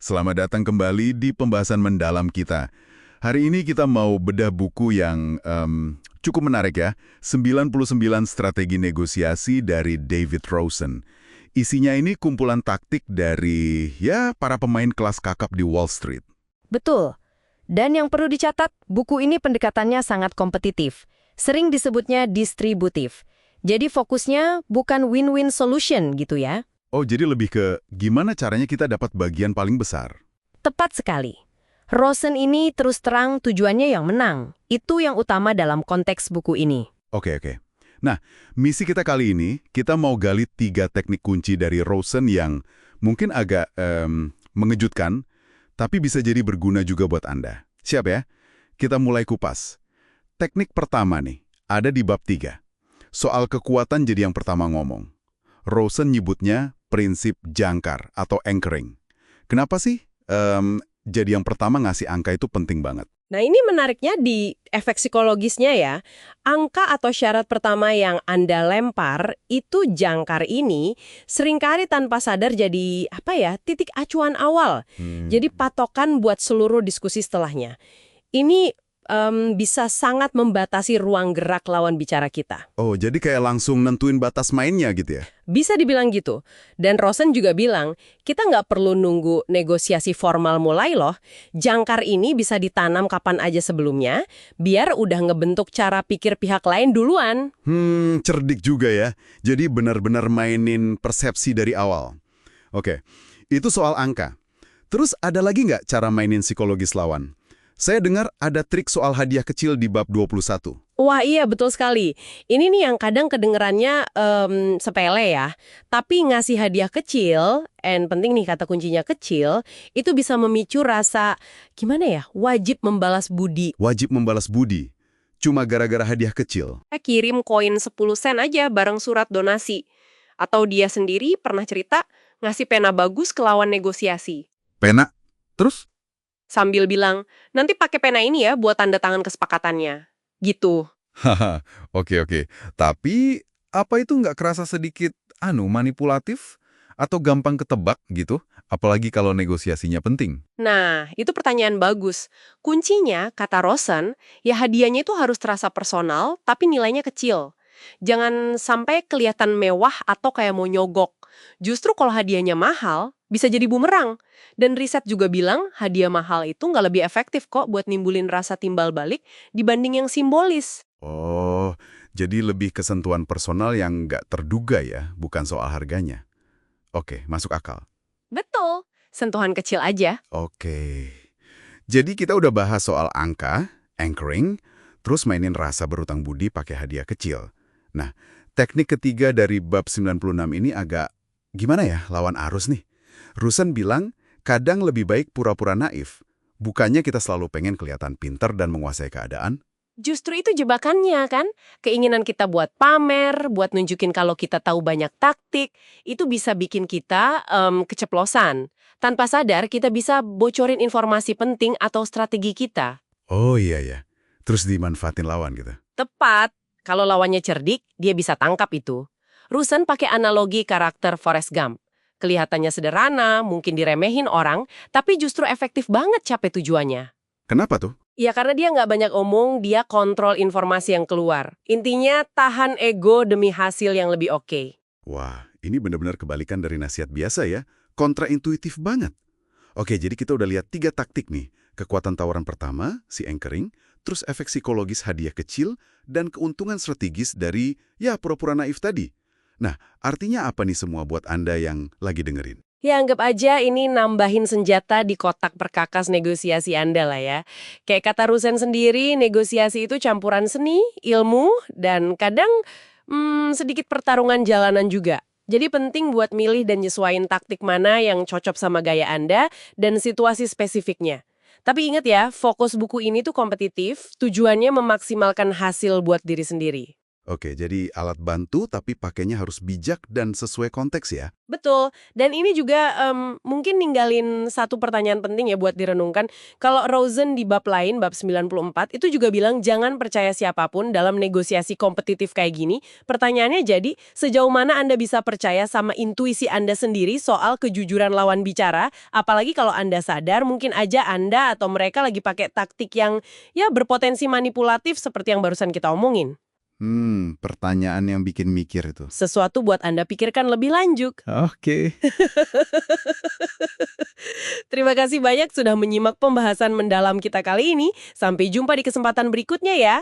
Selamat datang kembali di pembahasan mendalam kita. Hari ini kita mau bedah buku yang cukup menarik ya, 99 Strategi Negosiasi dari David Rosen. Isinya ini kumpulan taktik dari para pemain kelas kakap di Wall Street. Betul. Dan yang perlu dicatat, buku ini pendekatannya sangat kompetitif. Sering disebutnya distributif. Jadi fokusnya bukan win-win solution gitu ya. Oh, jadi lebih ke gimana caranya kita dapat bagian paling besar. Tepat sekali. Rosen ini terus terang tujuannya yang menang. Itu yang utama dalam konteks buku ini. Oke. Nah, misi kita kali ini, kita mau gali 3 teknik kunci dari Rosen yang mungkin agak mengejutkan, tapi bisa jadi berguna juga buat Anda. Siap ya? Kita mulai kupas. Teknik pertama nih, ada di bab 3. Soal kekuatan jadi yang pertama ngomong. Rosen nyebutnya prinsip jangkar atau anchoring. Kenapa sih jadi yang pertama ngasih angka itu penting banget? Nah, ini menariknya di efek psikologisnya ya. Angka atau syarat pertama yang Anda lempar, itu jangkar ini seringkali tanpa sadar jadi titik acuan awal. Jadi patokan buat seluruh diskusi setelahnya. Ini bisa sangat membatasi ruang gerak lawan bicara kita. Oh, jadi kayak langsung nentuin batas mainnya gitu ya? Bisa dibilang gitu. Dan Rosen juga bilang, kita nggak perlu nunggu negosiasi formal mulai loh. Jangkar ini bisa ditanam kapan aja sebelumnya, biar udah ngebentuk cara pikir pihak lain duluan. Cerdik juga ya. Jadi benar-benar mainin persepsi dari awal. Oke, itu soal angka. Terus ada lagi nggak cara mainin psikologis lawan? Saya dengar ada trik soal hadiah kecil di bab 21. Wah iya, betul sekali. Ini nih yang kadang kedengerannya sepele ya. Tapi ngasih hadiah kecil, and penting nih kata kuncinya kecil, itu bisa memicu rasa, wajib membalas budi. Wajib membalas budi. Cuma gara-gara hadiah kecil. Kirim koin 10 sen aja bareng surat donasi. Atau dia sendiri pernah cerita ngasih pena bagus ke lawan negosiasi. Pena? Terus? Sambil bilang, nanti pakai pena ini ya buat tanda tangan kesepakatannya. Gitu. Haha, oke. Tapi, apa itu nggak kerasa sedikit manipulatif? Atau gampang ketebak gitu? Apalagi kalau negosiasinya penting. Nah, itu pertanyaan bagus. Kuncinya, kata Rosen, ya hadiahnya itu harus terasa personal, tapi nilainya kecil. Jangan sampai kelihatan mewah atau kayak mau nyogok. Justru kalau hadiahnya mahal, bisa jadi bumerang. Dan riset juga bilang hadiah mahal itu nggak lebih efektif kok buat nimbulin rasa timbal balik dibanding yang simbolis. Oh, jadi lebih kesentuhan personal yang nggak terduga ya, bukan soal harganya. Oke, masuk akal. Betul, sentuhan kecil aja. Oke. Jadi kita udah bahas soal angka, anchoring, terus mainin rasa berutang budi pakai hadiah kecil. Nah, teknik ketiga dari bab 96 ini agak gimana ya, lawan arus nih. Rosen bilang, kadang lebih baik pura-pura naif. Bukannya kita selalu pengen kelihatan pintar dan menguasai keadaan. Justru itu jebakannya kan? Keinginan kita buat pamer, buat nunjukin kalau kita tahu banyak taktik, itu bisa bikin kita keceplosan. Tanpa sadar, kita bisa bocorin informasi penting atau strategi kita. Oh iya. Terus dimanfaatin lawan gitu. Tepat. Kalau lawannya cerdik, dia bisa tangkap itu. Rosen pakai analogi karakter Forrest Gump. Kelihatannya sederhana, mungkin diremehin orang, tapi justru efektif banget capai tujuannya. Kenapa tuh? Ya karena dia nggak banyak omong, dia kontrol informasi yang keluar. Intinya tahan ego demi hasil yang lebih oke. Wah, ini benar-benar kebalikan dari nasihat biasa ya. Kontraintuitif banget. Oke, jadi kita udah lihat 3 taktik nih. Kekuatan tawaran pertama, si anchoring, terus efek psikologis hadiah kecil, dan keuntungan strategis dari pura-pura naif tadi. Nah, artinya apa nih semua buat Anda yang lagi dengerin? Ya anggap aja ini nambahin senjata di kotak perkakas negosiasi Anda lah ya. Kayak kata Rosen sendiri, negosiasi itu campuran seni, ilmu, dan kadang sedikit pertarungan jalanan juga. Jadi penting buat milih dan nyesuaiin taktik mana yang cocok sama gaya Anda dan situasi spesifiknya. Tapi ingat ya, fokus buku ini tuh kompetitif, tujuannya memaksimalkan hasil buat diri sendiri. Oke, jadi alat bantu tapi pakainya harus bijak dan sesuai konteks ya. Betul, dan ini juga mungkin ninggalin satu pertanyaan penting ya buat direnungkan. Kalau Rosen di bab lain, bab 94, itu juga bilang jangan percaya siapapun dalam negosiasi kompetitif kayak gini. Pertanyaannya jadi, sejauh mana Anda bisa percaya sama intuisi Anda sendiri soal kejujuran lawan bicara, apalagi kalau Anda sadar mungkin aja Anda atau mereka lagi pakai taktik yang ya berpotensi manipulatif seperti yang barusan kita omongin. Pertanyaan yang bikin mikir itu. Sesuatu buat Anda pikirkan lebih lanjut. Oke. Terima kasih banyak sudah menyimak pembahasan mendalam kita kali ini. Sampai jumpa di kesempatan berikutnya ya.